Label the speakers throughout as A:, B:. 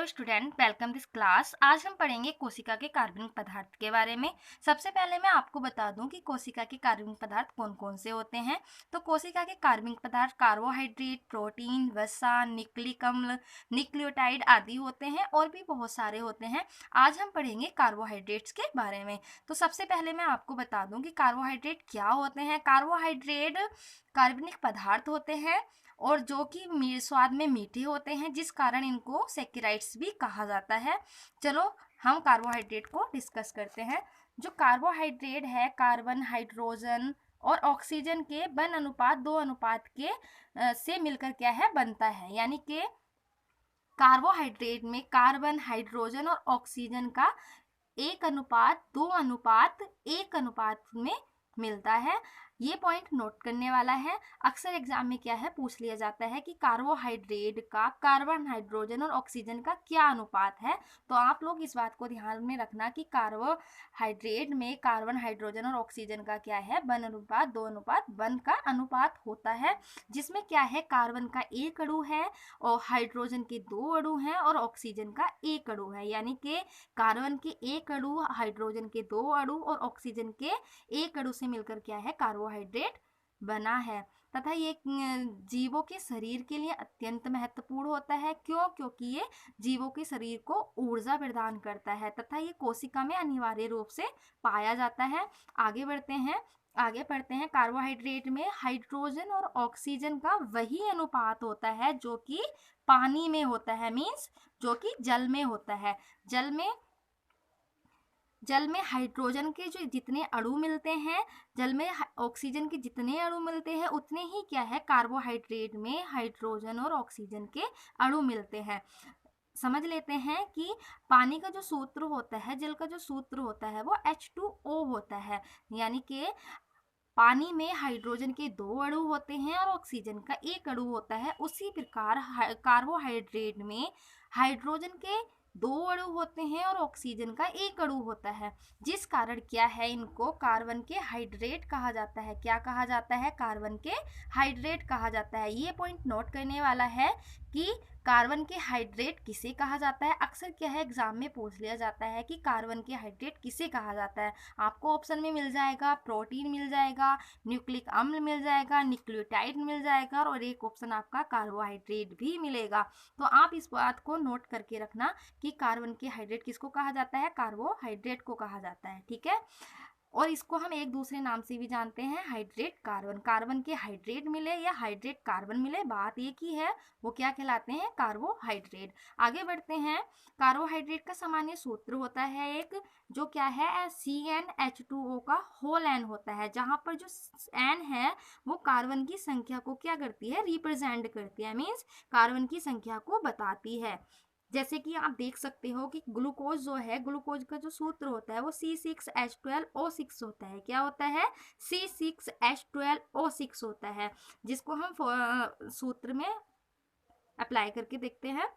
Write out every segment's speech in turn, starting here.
A: Hello student, welcome this class. आज हम पढ़ेंगे कोशिका के कार्बनिक पदार्थ के बारे में। सबसे पहले मैं आपको बता दूं कि कोशिका के कार्बनिक पदार्थ कौन कौन से होते हैं। तो कोशिका के कार्बनिक पदार्थ कार्बोहाइड्रेट, प्रोटीन, वसा, न्यूक्लिक अम्ल, न्यूक्लियोटाइड आदि होते हैं और भी बहुत सारे होते हैं। आज हम पढ़ेंगे कार्बोहाइड्रेट्स के बारे में। तो सबसे पहले मैं आपको बता दूं कि कार्बोहाइड्रेट क्या होते हैं। कार्बोहाइड्रेट कार्बनिक पदार्थ होते हैं और जो कि स्वाद में मीठे होते हैं, जिस कारण इनको सैकेराइड्स भी कहा जाता है। चलो हम कार्बोहाइड्रेट को डिस्कस करते हैं। जो कार्बोहाइड्रेट है, कार्बन, हाइड्रोजन और ऑक्सीजन के वन अनुपात 2 अनुपात के से मिलकर क्या है बनता है। यानी कि कार्बोहाइड्रेट में कार्बन, हाइड्रोजन और ऑक्सीजन का 1:2:1 में मिलता है। ये पॉइंट नोट करने वाला है। अक्सर एग्जाम में क्या है पूछ लिया जाता है कि कार्बोहाइड्रेट का कार्बन, हाइड्रोजन और ऑक्सीजन का क्या अनुपात है। तो आप लोग इस बात को ध्यान में रखना कि कार्बोहाइड्रेट में कार्बन, हाइड्रोजन और ऑक्सीजन का क्या है 1:2:1 का अनुपात होता है, जिसमें क्या है कार्बन का 1 अणु है और हाइड्रोजन के 2 अणु हैं और ऑक्सीजन का 1 अणु है। यानी कि कार्बन के 1 अणु, हाइड्रोजन के 2 अणु और ऑक्सीजन के 1 अणु से मिलकर क्या है कार्बोहाइड्रेट बना है। तथा ये जीवों के शरीर के लिए अत्यंत महत्वपूर्ण होता है। क्यों? क्योंकि ये जीवों के शरीर को ऊर्जा प्रदान करता है तथा ये कोशिका में अनिवार्य रूप से पाया जाता है। आगे पढ़ते हैं। कार्बोहाइड्रेट में हाइड्रोजन और ऑक्सीजन का वही अनुपात होता है जो कि पानी में होता है, मीन्स जो कि जल में होता है। जल में हाइड्रोजन के जो जितने अणु मिलते हैं, जल में ऑक्सीजन के जितने अणु मिलते हैं, उतने ही क्या है कार्बोहाइड्रेट में हाइड्रोजन और ऑक्सीजन के अणु मिलते हैं। समझ लेते हैं कि पानी का जो सूत्र होता है, जल का जो सूत्र होता है वो H2O होता है। यानी कि पानी में हाइड्रोजन के 2 अणु होते हैं और ऑक्सीजन का 1 अणु होता है। उसी प्रकार कार्बोहाइड्रेट में हाइड्रोजन के 2 अणु होते हैं और ऑक्सीजन का 1 अणु होता है, जिस कारण क्या है इनको कार्बन के हाइड्रेट कहा जाता है। क्या कहा जाता है? कार्बन के हाइड्रेट कहा जाता है। ये पॉइंट नोट करने वाला है कि कार्बन के हाइड्रेट किसे कहा जाता है। अक्सर क्या है एग्जाम में पूछ लिया जाता है कि कार्बन के हाइड्रेट किसे कहा जाता है। आपको ऑप्शन में मिल जाएगा प्रोटीन मिल जाएगा, न्यूक्लिक अम्ल मिल जाएगा, न्यूक्लियोटाइड मिल जाएगा और एक ऑप्शन आपका कार्बोहाइड्रेट भी मिलेगा। तो आप इस बात को नोट करके रखना कि कार्बन के हाइड्रेट किसको कहा जाता है? कार्बोहाइड्रेट को कहा जाता है। ठीक है, और इसको हम एक दूसरे नाम से भी जानते हैं, हाइड्रेट कार्बन। कार्बन के हाइड्रेट मिले या हाइड्रेट कार्बन मिले, बात एक ही है, वो क्या कहलाते हैं? कार्बोहाइड्रेट। आगे बढ़ते हैं। कार्बोहाइड्रेट का सामान्य सूत्र होता है एक, जो क्या है CnH2O का होल एन होता है, जहां पर जो एन है वो कार्बन की संख्या को क्या करती है? रिप्रेजेंट करती है, मीन्स कार्बन की संख्या को बताती है। जैसे कि आप देख सकते हो कि ग्लूकोज जो है, ग्लूकोज का जो सूत्र होता है वो C6H12O6 होता है। क्या होता है? C6H12O6 होता है, जिसको हम सूत्र में अप्लाई करके देखते हैं।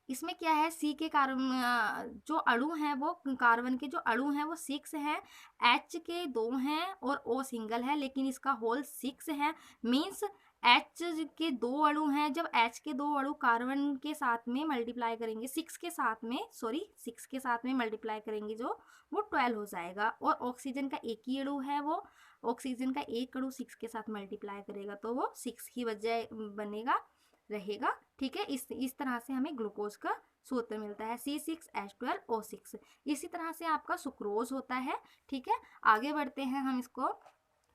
A: इसमें क्या है, सी के कार्बन जो अणु हैं वो कार्बन के जो अणु हैं वो 6 हैं, एच के 2 हैं और ओ सिंगल है, लेकिन इसका होल 6 है। मीन्स एच के 2 अणु हैं, जब एच के 2 अणु कार्बन के साथ में मल्टीप्लाई करेंगे 6 के साथ में, 6 के साथ में मल्टीप्लाई करेंगे जो वो 12 हो जाएगा। और ऑक्सीजन का एक ही अणु है, वो ऑक्सीजन का एक अणु 6 के साथ मल्टीप्लाई करेगा तो वो 6 ही बजाय बनेगा रहेगा। ठीक है, इस तरह से हमें ग्लूकोज का सूत्र मिलता है C6H12O6। इसी तरह से आपका सुक्रोज होता है। ठीक है, आगे बढ़ते हैं हम। इसको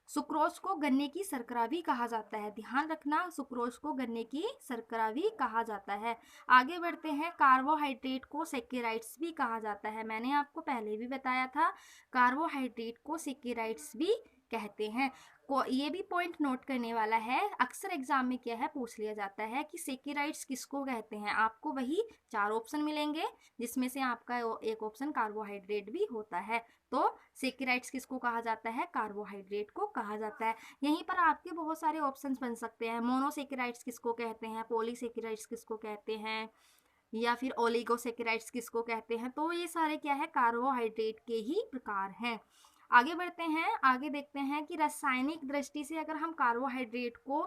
A: सुक्रोज को गन्ने की शर्करा भी कहा जाता है। ध्यान रखना, सुक्रोज को गन्ने की शर्करा भी कहा जाता है। आगे बढ़ते हैं। कार्बोहाइड्रेट को सैकेराइड्स भी कहा जाता है। मैंने आपको पहले भी बताया था, कार्बोहाइड्रेट को सैकेराइड्स भी कहते हैं। को ये भी पॉइंट नोट करने वाला है, अक्सर एग्जाम में क्या है पूछ लिया जाता है कि सैकेराइड्स किसको कहते हैं। आपको वही 4 ऑप्शन मिलेंगे, जिसमें से आपका एक ऑप्शन कार्बोहाइड्रेट भी होता है। तो सैकेराइड्स किसको कहा जाता है? कार्बोहाइड्रेट को कहा जाता है। यहीं पर आपके बहुत सारे ऑप्शंस बन सकते हैं। मोनोसैकेराइड्स किसको कहते हैं, पॉलीसैकेराइड्स किसको कहते हैं, या फिर ओलिगोसैकेराइड्स किसको कहते हैं। तो ये सारे क्या है कार्बोहाइड्रेट के ही प्रकार हैं। आगे बढ़ते हैं। आगे देखते हैं कि रासायनिक दृष्टि से अगर हम कार्बोहाइड्रेट को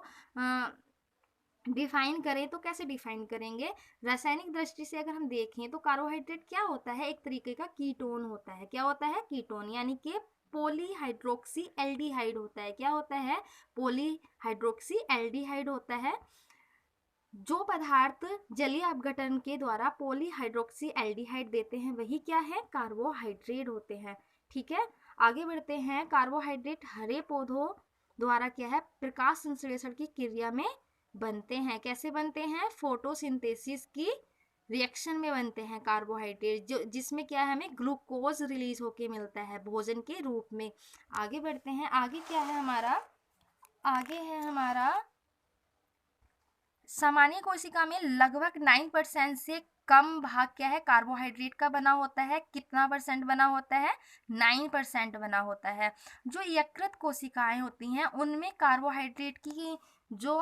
A: डिफाइन करें तो कैसे डिफाइन करेंगे? रासायनिक दृष्टि से अगर हम देखें तो कार्बोहाइड्रेट क्या होता है? एक तरीके का कीटोन होता है। क्या होता है? कीटोन, यानी कि पॉलीहाइड्रोक्सी एल्डिहाइड होता है। क्या होता है? पॉलीहाइड्रोक्सी एल्डिहाइड होता है। जो पदार्थ जलीय अपघटन के द्वारा पॉलीहाइड्रोक्सी एल्डिहाइड देते हैं वही क्या है? कार्बोहाइड्रेट होते हैं। ठीक है, आगे बढ़ते हैं। कार्बोहाइड्रेट हरे पौधों द्वारा क्या है? प्रकाश संश्लेषण की क्रिया में बनते हैं। कैसे बनते हैं? फोटोसिंथेसिस की रिएक्शन में बनते हैं कार्बोहाइड्रेट, जो जिसमें क्या है? हमें ग्लूकोज रिलीज होके मिलता है भोजन के रूप में। आगे बढ़ते हैं। आगे क्या है हमारा? आगे है हमारा सामान्य कोशिका में लगभग 9% से कम भाग क्या है? कार्बोहाइड्रेट का बना होता है। कितना परसेंट बना होता है? 9% बना होता है। जो यकृत कोशिकाएं होती हैं उनमें कार्बोहाइड्रेट की जो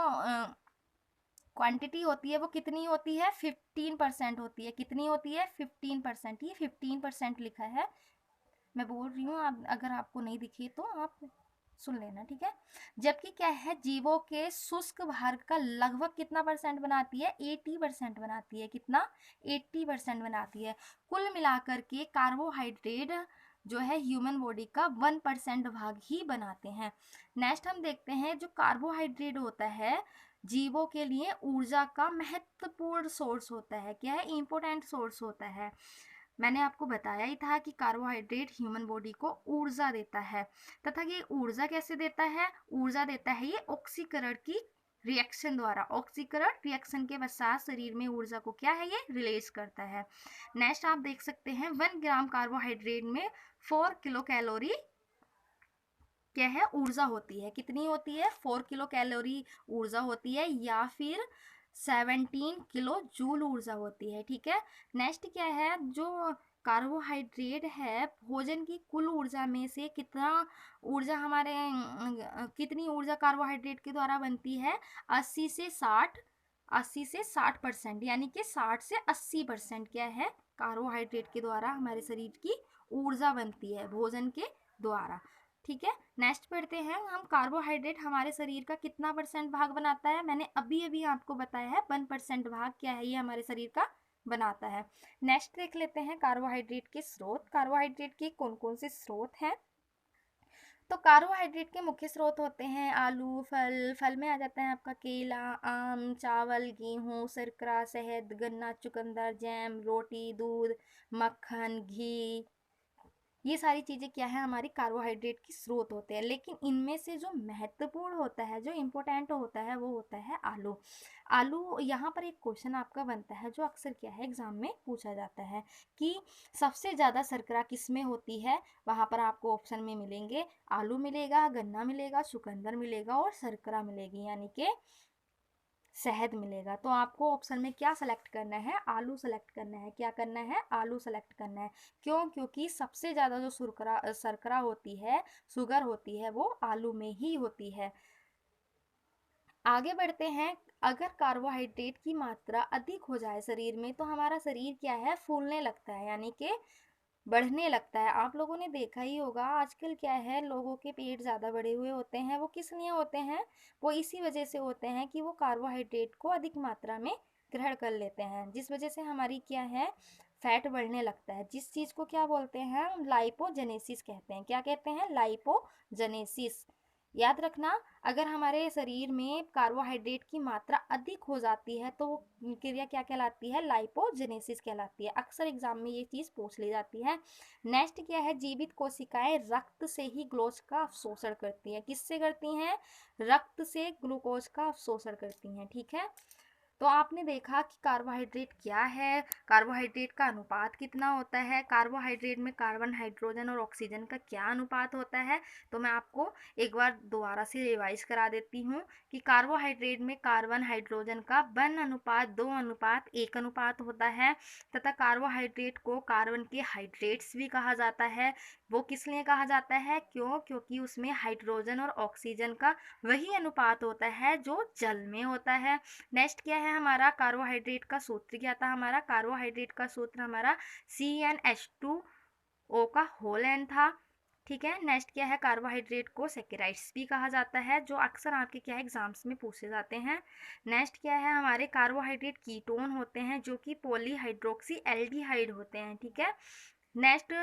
A: क्वांटिटी होती है वो कितनी होती है? 15% होती है। कितनी होती है? 15%। ये 15% लिखा है, मैं बोल रही हूँ, आप अगर आपको नहीं दिखे तो आप सुन लेना, ठीक है। जबकि क्या है? जीवों के शुष्क भार का लगभग कितना परसेंट बनाती है? 80% बनाती है। कितना? 80% बनाती है। कुल मिलाकर के कार्बोहाइड्रेट जो है ह्यूमन बॉडी का 1% भाग ही बनाते हैं। नेक्स्ट हम देखते हैं, जो कार्बोहाइड्रेट होता है जीवों के लिए ऊर्जा का महत्वपूर्ण सोर्स होता है। क्या है? इंपॉर्टेंट सोर्स होता है। मैंने आपको बताया ही था कि कार्बोहाइड्रेट ह्यूमन बॉडी को ऊर्जा देता है, तथा ये ऊर्जा कैसे देता है? ऊर्जा देता है ये ऑक्सीकरण की रिएक्शन द्वारा। ऑक्सीकरण रिएक्शन के पश्चात शरीर में ऊर्जा को क्या है? ये रिलीज करता है। नेक्स्ट आप देख सकते हैं, 1 ग्राम कार्बोहाइड्रेट में 4 किलो कैलोरी क्या है? ऊर्जा होती है। कितनी होती है? 4 किलो कैलोरी ऊर्जा होती है, या फिर 17 किलो जूल ऊर्जा होती है। ठीक है, नेक्स्ट क्या है? जो कार्बोहाइड्रेट है भोजन की कुल ऊर्जा में से कितना ऊर्जा हमारे कितनी ऊर्जा कार्बोहाइड्रेट के द्वारा बनती है? 80 से 60 यानी कि 60 से 80% क्या है? कार्बोहाइड्रेट के द्वारा हमारे शरीर की ऊर्जा बनती है भोजन के द्वारा। ठीक है, नेक्स्ट पढ़ते हैं हम। कार्बोहाइड्रेट हमारे शरीर का कितना परसेंट भाग बनाता है? मैंने अभी अभी आपको बताया है 1% भाग क्या है ये हमारे शरीर का बनाता है। नेक्स्ट देख लेते हैं कार्बोहाइड्रेट के स्रोत। कार्बोहाइड्रेट के कौन कौन से स्रोत हैं? तो कार्बोहाइड्रेट के मुख्य स्रोत होते हैं आलू, फल, फल में आ जाता है आपका केला, आम, चावल, गेहूँ, शर्करा, शहद, गन्ना, चुकंदर, जैम, रोटी, दूध, मक्खन, घी, ये सारी चीज़ें क्या है? हमारी कार्बोहाइड्रेट की स्रोत होते हैं। लेकिन इनमें से जो महत्वपूर्ण होता है, जो इम्पोर्टेंट होता है, वो होता है आलू। आलू, यहाँ पर एक क्वेश्चन आपका बनता है जो अक्सर क्या है एग्जाम में पूछा जाता है कि सबसे ज़्यादा शर्करा किस में होती है? वहाँ पर आपको ऑप्शन में मिलेंगे, आलू मिलेगा, गन्ना मिलेगा, चुकंदर मिलेगा और शर्करा मिलेगी, यानी कि शहद मिलेगा। तो आपको ऑप्शन में क्या सेलेक्ट करना है? आलू सेलेक्ट करना है। क्या करना है? आलू सेलेक्ट करना है। क्यों? क्योंकि सबसे ज़्यादा जो शर्करा होती है, शुगर होती है, वो आलू में ही होती है। आगे बढ़ते हैं। अगर कार्बोहाइड्रेट की मात्रा अधिक हो जाए शरीर में तो हमारा शरीर क्या है? फूलने लगता है, यानी कि बढ़ने लगता है। आप लोगों ने देखा ही होगा आजकल क्या है, लोगों के पेट ज़्यादा बड़े हुए होते हैं। वो किस लिए होते हैं? वो इसी वजह से होते हैं कि वो कार्बोहाइड्रेट को अधिक मात्रा में ग्रहण कर लेते हैं, जिस वजह से हमारी क्या है? फैट बढ़ने लगता है। जिस चीज़ को क्या बोलते हैं? लाइपोजेनेसिस कहते हैं। क्या कहते हैं? लाइपोजेनेसिस। याद रखना, अगर हमारे शरीर में कार्बोहाइड्रेट की मात्रा अधिक हो जाती है तो वो क्रिया क्या कहलाती है? लाइपोजेनेसिस कहलाती है। अक्सर एग्जाम में ये चीज़ पूछ ली जाती है। नेक्स्ट क्या है? जीवित कोशिकाएं रक्त से ही ग्लूकोज का अवशोषण करती हैं। किससे करती हैं? रक्त से ग्लूकोज का अवशोषण करती हैं। ठीक है, तो आपने देखा कि कार्बोहाइड्रेट क्या है, कार्बोहाइड्रेट का अनुपात कितना होता है, कार्बोहाइड्रेट में कार्बन, हाइड्रोजन और ऑक्सीजन का क्या अनुपात होता है। तो मैं आपको एक बार दोबारा से रिवाइज करा देती हूँ कि कार्बोहाइड्रेट में कार्बन, हाइड्रोजन का 1:2:1 अनुपात होता है, तथा कार्बोहाइड्रेट को कार्बन के हाइड्रेट्स भी कहा जाता है। वो किस लिए कहा जाता है? क्यों? क्योंकि उसमें हाइड्रोजन और ऑक्सीजन का वही अनुपात होता है जो जल में होता है। नेक्स्ट क्या है हमारा? कार्बोहाइड्रेट का सूत्र क्या था हमारा? कार्बोहाइड्रेट का सूत्र हमारा CnH2O का होल एन था। ठीक है। नेक्स्ट क्या है, कार्बोहाइड्रेट को सैकेराइड्स भी कहा जाता है, जो अक्सर आपके क्या है एग्जाम्स में पूछे जाते हैं। नेक्स्ट क्या है, हमारे कार्बोहाइड्रेट कीटोन होते हैं जो कि पॉलीहाइड्रोक्सी एल्डिहाइड होते हैं। ठीक है। नेक्स्ट,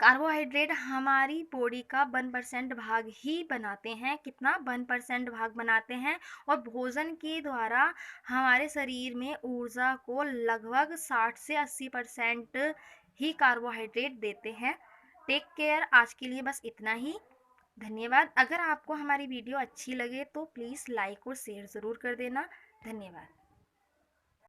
A: कार्बोहाइड्रेट हमारी बॉडी का 1% भाग ही बनाते हैं। कितना? 1% भाग बनाते हैं। और भोजन के द्वारा हमारे शरीर में ऊर्जा को लगभग 60 से 80% ही कार्बोहाइड्रेट देते हैं। Take care. आज के लिए बस इतना ही। धन्यवाद। अगर आपको हमारी वीडियो अच्छी लगे तो प्लीज़ लाइक और शेयर ज़रूर कर देना। धन्यवाद।